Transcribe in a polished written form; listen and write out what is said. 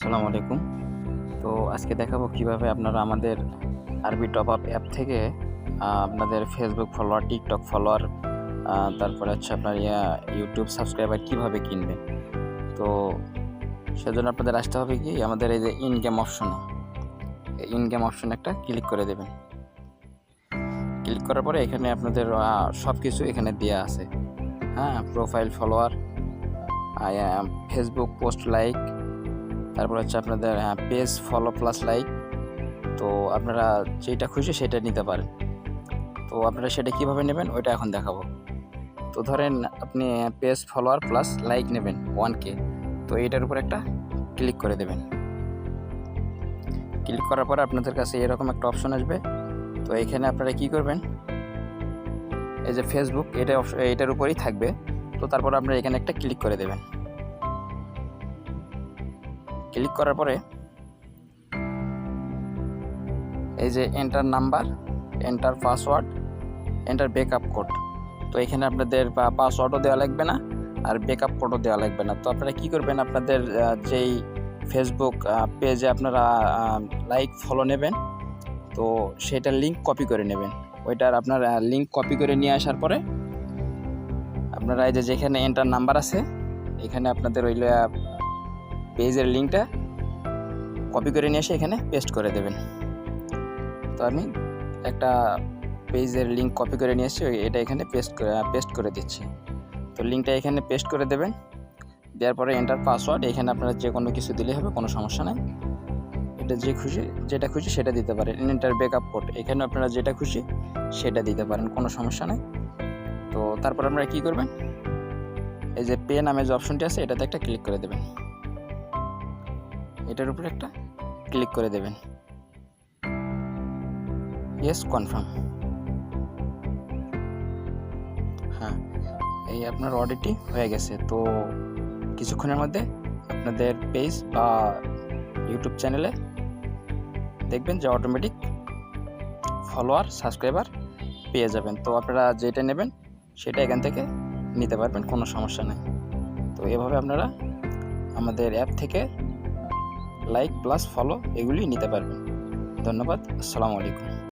আসসালামু আলাইকুম। তো আজকে দেখাবো কিভাবে আপনারা আমাদের আরবি টপ আপ অ্যাপ থেকে আপনাদের ফেসবুক ফলোয়ার, টিকটক ফলোয়ার, তারপরে হচ্ছে আপনার ইউটিউব সাবস্ক্রাইবার কিভাবে কিনবেন। তো সেজন্য আপনাদের আসতে হবে কি আমাদের এই যে ইন গেম অপশনে, ইন গেম অপশনে একটা ক্লিক করে দেবেন। ক্লিক করার পরে এখানে আপনাদের সব কিছু এখানে দেওয়া আছে। Profile follower, Facebook post like, তারপর হচ্ছে আপনাদের পেজ ফলো প্লাস লাইক। তো আপনারা যেটা খুশি সেটা নিতে পারেন। তো আপনারা সেটা কিভাবে নেবেন ওইটা এখন দেখাবো। তো ধরেন আপনি পেজ ফলোয়ার প্লাস লাইক নেবেন 1K। তো এইটার উপর একটা ক্লিক করে দেবেন। ক্লিক করার পরে আপনাদের কাছে এরকম একটা অপশন আসবে। তো এখানে আপনারা কি করবেন, এই যে ফেসবুক এইটার উপরেই থাকবে। তো তারপর আপনারা এখানে একটা ক্লিক করে দেবেন। ক্লিক করার পরে এই যে enter number, enter password, enter backup code. তো এখানে আপনাদের পাসওয়ার্ডও দেওয়া লাগবে না আর ব্যাকআপ কোডও দেওয়া লাগবে না। তো আপনারা কি করবেন, আপনাদের যেই ফেসবুক পেজে আপনারা লাইক ফলো নেবেন, তো সেটার লিঙ্ক কপি করে নেবেন। ওইটার আপনার লিঙ্ক কপি করে নিয়ে আসার পরে আপনারা এই যে যেখানে এন্টার নাম্বার আছে এখানে আপনাদের ওই পেজের লিঙ্কটা কপি করে নিয়ে এসে এখানে পেস্ট করে দেবেন। তো আমি একটা পেজের লিঙ্ক কপি করে নিয়ে এসেছি, এটা এখানে পেস্ট করে দিচ্ছি। তো লিঙ্কটা এখানে পেস্ট করে দেবেন। দেওয়ার পরে এন্টার পাসওয়ার্ড, এখানে আপনারা যে কোনো কিছু দিলেই হবে, কোনো সমস্যা নেই। এটা যেটা খুশি সেটা দিতে পারেন। এন্টার ব্যাকআপ কোড, এখানে আপনারা যেটা খুশি সেটা দিতে পারেন, কোনো সমস্যা নেই। তো তারপর আপনারা কী করবেন, এই যে পে নামে যে অপশনটি আছে এটাতে একটা ক্লিক করে দেবেন। এটার উপরে একটা ক্লিক করে দেবেন। Yes confirm. এই আপনার অর্ডারটি হয়ে গেছে। তো কিছুক্ষণের মধ্যে আপনাদের পেজ বা ইউটিউব চ্যানেলে দেখবেন যে অটোমেটিক ফলোয়ার, সাবস্ক্রাইবার পেয়ে যাবেন। তো আপনারা যেটা নেবেন সেটা এখান থেকে নিতে পারবেন, কোনো সমস্যা নেই। তো এভাবে আপনারা আমাদের অ্যাপ থেকে লাইক প্লাস ফলো এগুলি নিতে পারবেন। ধন্যবাদ। আসসালামু আলাইকুম।